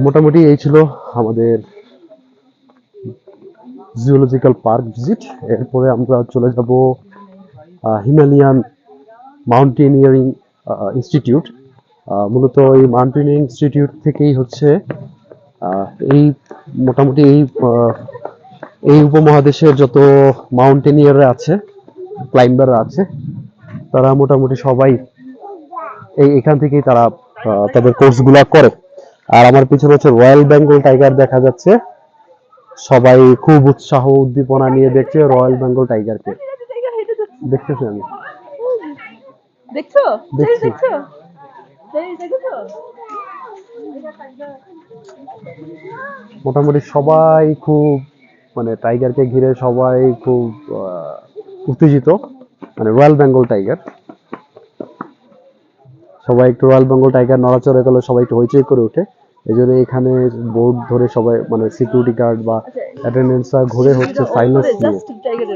মোটামুটি এই ছিল আমাদের জিওলজিক্যাল পার্ক ভিজিট। এরপরে আমরা চলে যাব হিমালয়ান মাউন্টেনিয়ারিং ইনস্টিটিউট। মূলত এই মাউন্টেনিয়ারিং ইনস্টিটিউট থেকেই হচ্ছে আহ, এই মোটামুটি এই উপমহাদেশের যত মাউন্টেনিয়াররা আছে, ক্লাইম্বাররা আছে, তারা মোটামুটি সবাই এখান থেকেই তারা তাদের কোর্সগুলো করে। আর আমার পিছনে হচ্ছে রয়্যাল বেঙ্গল টাইগার দেখা যাচ্ছে। সবাই খুব উৎসাহ উদ্দীপনা নিয়ে দেখছে রয়্যাল বেঙ্গল টাইগারকে। দেখতেছি আমি, দেখছো? দেখছি। দেখছো? দেখছো? মোটামুটি সবাই খুব মানে টাইগারকে ঘিরে সবাই খুব উত্তেজিত, মানে রয়্যাল বেঙ্গল টাইগার। সবাই একটু রয়্যাল বেঙ্গল টাইগার নড়াচড়া করলে সবাই একটু হইচই করে ওঠে। এই জন্য এখানে বোর্ড ধরে সবাই মানে সিকিউরিটি গার্ড বা আচ্ছা, অ্যাটেন্ডেন্সরা ঘুরে হচ্ছে ভিডিওটা অফ সাইলেন্স করে নিয়ে। জাস্ট টাইগারের